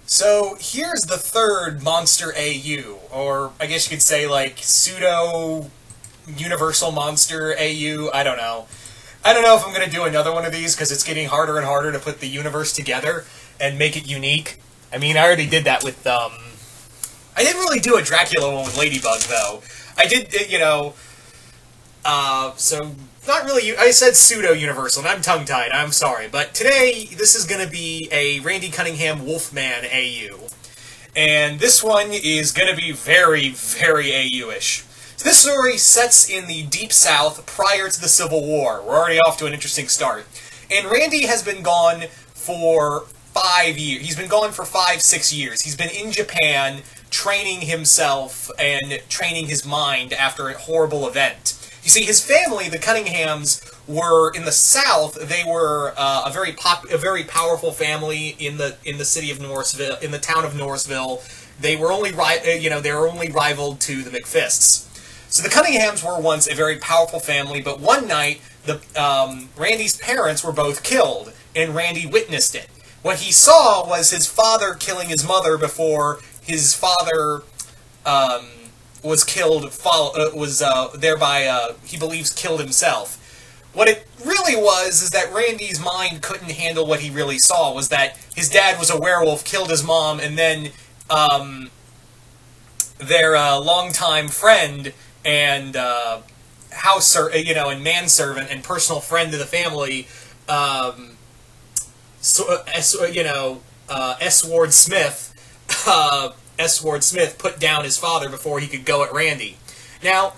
So here's the third Monster AU, or I guess you could say like pseudo Universal Monster AU. I don't know. I don't know if I'm going to do another one of these because it's getting harder and harder to put the universe together and make it unique. I mean, I already did that with I didn't really do a Dracula one with Ladybug though. I did, so not really. I said pseudo universal, and I'm tongue tied. I'm sorry, but today this is going to be a Randy Cunningham Wolfman AU, and this one is going to be very, very AU-ish. So this story sets in the Deep South prior to the Civil War. We're already off to an interesting start, and Randy has been gone for 5 years. He's been gone for 5-6 years. He's been in Japan training himself and training his mind after a horrible event. You see, his family, the Cunninghams, were in the South. They were a very powerful family in the city of Norrisville, in the town of Norrisville. They were only rivaled to the McFists. So the Cunninghams were once a very powerful family, but one night Randy's parents were both killed, and Randy witnessed it. What he saw was his father killing his mother before his father was killed, thereby, he believes, killed himself. What it really was is that Randy's mind couldn't handle what he really saw, was that his dad was a werewolf, killed his mom, and then their longtime friend and and manservant and personal friend of the family, S. Ward Smith, S. Ward Smith put down his father before he could go at Randy. Now,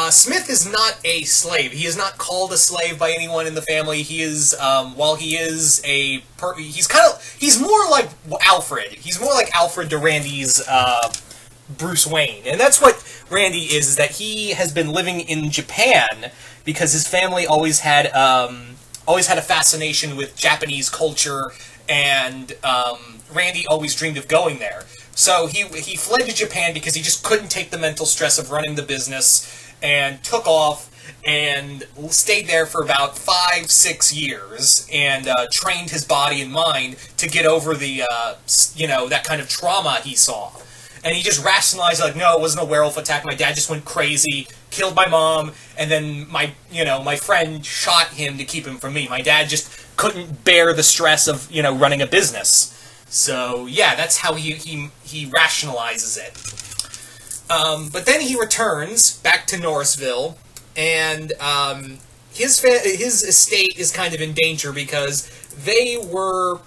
Smith is not a slave. He is not called a slave by anyone in the family. He is, while he is he's more like Alfred. He's more like Alfred to Randy's, Bruce Wayne. And that's what Randy is that he has been living in Japan because his family always had a fascination with Japanese culture, and Randy always dreamed of going there. So he fled to Japan because he just couldn't take the mental stress of running the business, and took off and stayed there for about 5-6 years and trained his body and mind to get over the that kind of trauma he saw. And he just rationalized, like, no, it wasn't a werewolf attack. My dad just went crazy, killed my mom, and then my friend shot him to keep him from me. My dad just couldn't bear the stress of running a business. So yeah, that's how he rationalizes it. But then he returns back to Norrisville, and his estate is kind of in danger because they were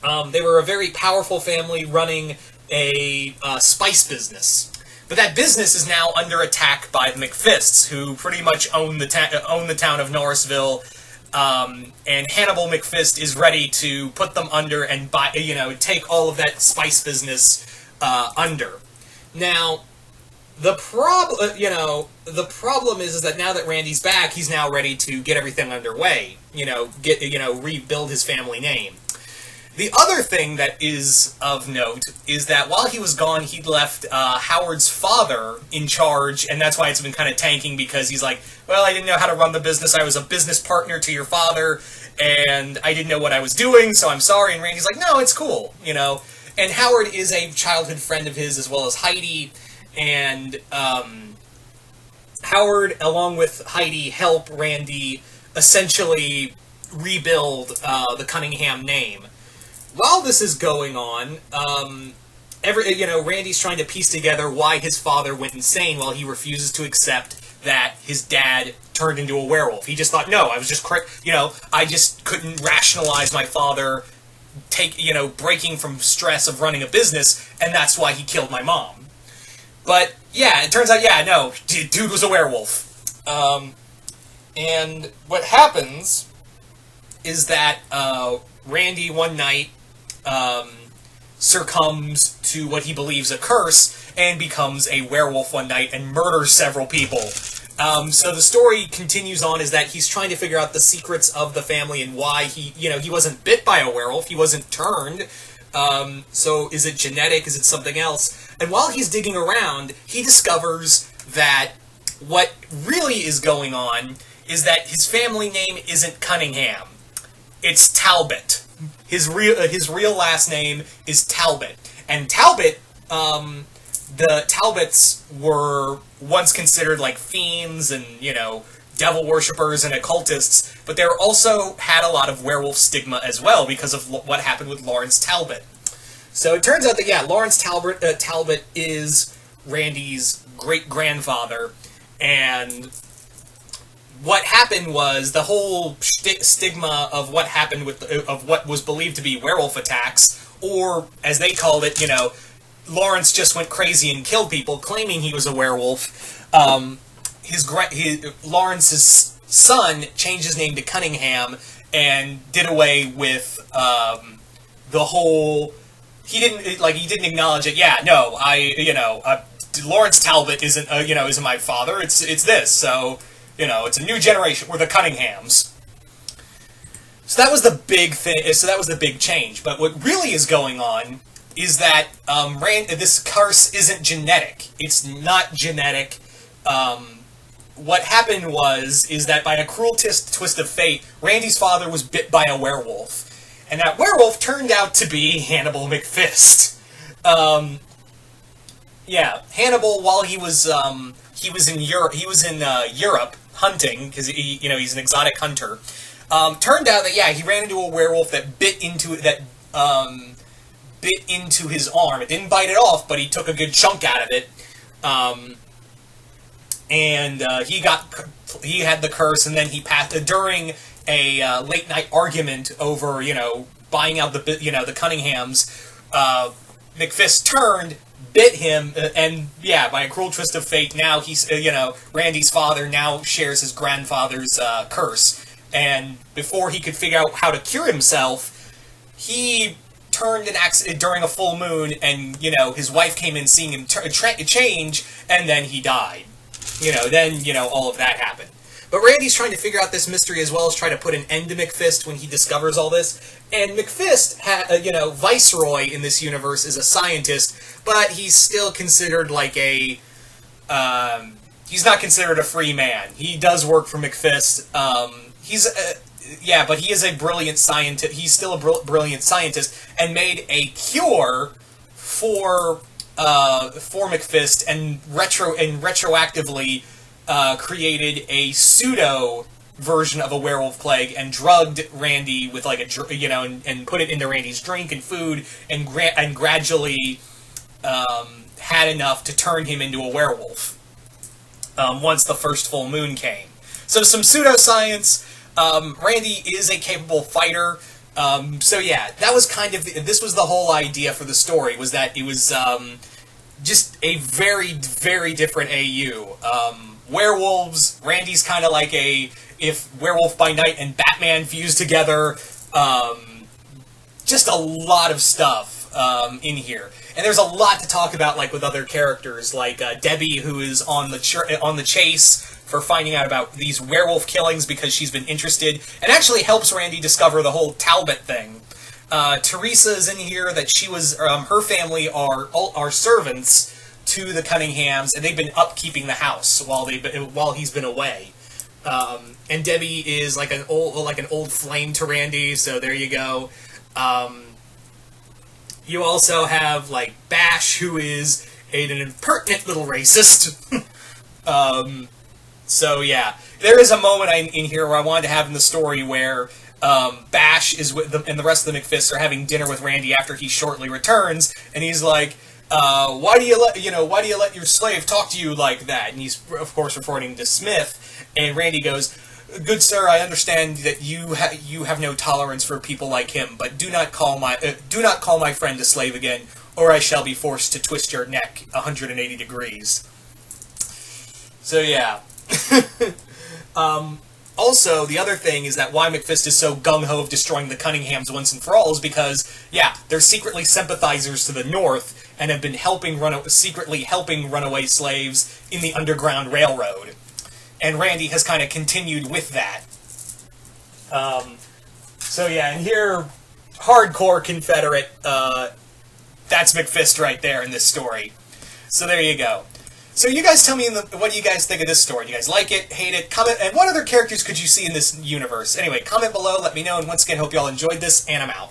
a very powerful family running a spice business. But that business is now under attack by the McFists, who pretty much own the town of Norrisville. And Hannibal McFist is ready to put them under and take all of that spice business under. Now, the problem is that now that Randy's back, he's now ready to get everything underway. Rebuild his family name. The other thing that is of note is that while he was gone, he left Howard's father in charge, and that's why it's been kind of tanking, because he's like, well, I didn't know how to run the business. I was a business partner to your father, and I didn't know what I was doing, so I'm sorry. And Randy's like, no, it's cool, And Howard is a childhood friend of his, as well as Heidi, and Howard, along with Heidi, help Randy essentially rebuild the Cunningham name. While this is going on, Randy's trying to piece together why his father went insane while he refuses to accept that his dad turned into a werewolf. He just thought, no, I was just, I just couldn't rationalize my father breaking from stress of running a business, and that's why he killed my mom. But, yeah, it turns out, no, dude was a werewolf. And what happens is that Randy, one night, succumbs to what he believes a curse and becomes a werewolf one night and murders several people. So the story continues on is that he's trying to figure out the secrets of the family and why he wasn't bit by a werewolf, he wasn't turned. So is it genetic, is it something else? And while he's digging around, he discovers that what really is going on is that his family name isn't Cunningham, it's Talbot. His real last name is Talbot, and Talbot, the Talbots were once considered like fiends and devil worshippers and occultists, but they also had a lot of werewolf stigma as well because of what happened with Lawrence Talbot. So it turns out that Lawrence Talbot is Randy's great grandfather, and what happened was the whole stigma of what happened of what was believed to be werewolf attacks, or as they called it, Lawrence just went crazy and killed people, claiming he was a werewolf. Lawrence's son changed his name to Cunningham and did away with the whole. He didn't acknowledge it. Yeah, no, Lawrence Talbot isn't my father. It's this. So it's a new generation. We're the Cunninghams. So that was the big thing. So that was the big change. But what really is going on is that this curse isn't genetic. It's not genetic. What happened is that by a cruel twist of fate, Randy's father was bit by a werewolf, and that werewolf turned out to be Hannibal McFist. Hannibal, while he was in Europe hunting because he's an exotic hunter. Turned out that he ran into a werewolf that bit into his arm. It didn't bite it off, but he took a good chunk out of it. He had the curse, and then he passed during a late night argument over buying out the Cunninghams. McFist turned, bit him, and by a cruel twist of fate, now he's Randy's father now shares his grandfather's curse. And before he could figure out how to cure himself, he turned an accident during a full moon, and his wife came in seeing him change, and then he died. All of that happened. But Randy's trying to figure out this mystery as well as try to put an end to McFist when he discovers all this. And McFist, Viceroy in this universe, is a scientist, but he's still considered like a. He's not considered a free man. He does work for McFist. But he is a brilliant scientist. He's still a brilliant scientist, and made a cure for McFist, and retroactively created a pseudo version of a werewolf plague, and drugged Randy with and put it into Randy's drink and food, and gradually had enough to turn him into a werewolf. Once the first full moon came, so some pseudoscience. Randy is a capable fighter. That was kind of this was the whole idea for the story, was that it was just a very, very different AU. Werewolves, Randy's kind of like if Werewolf by Night and Batman fused together. Just a lot of stuff in here. And there's a lot to talk about, like with other characters, like Debbie, who is on the chase for finding out about these werewolf killings because she's been interested, and actually helps Randy discover the whole Talbot thing. Teresa is in here, that she was her family are servants to the Cunninghams, and they've been upkeeping the house while he's been away. And Debbie is like an old flame to Randy, so there you go. You also have like Bash, who is an impertinent little racist. There is a moment in here where I wanted to have in the story where Bash is and the rest of the McFists are having dinner with Randy after he shortly returns, and he's like, "Why do you let your slave talk to you like that?" And he's of course reporting to Smith, and Randy goes, "Good sir, I understand that you have no tolerance for people like him, but do not call my friend a slave again, or I shall be forced to twist your neck 180 degrees." So yeah. Also, the other thing is that why McFist is so gung-ho of destroying the Cunninghams once and for all is because, they're secretly sympathizers to the North and have been secretly helping runaway slaves in the Underground Railroad. And Randy has kind of continued with that. And here, hardcore Confederate, that's McFist right there in this story. So there you go. So you guys tell me what do you guys think of this story? Do you guys like it, hate it, comment, and what other characters could you see in this universe? Anyway, comment below, let me know, and once again, hope you all enjoyed this, and I'm out.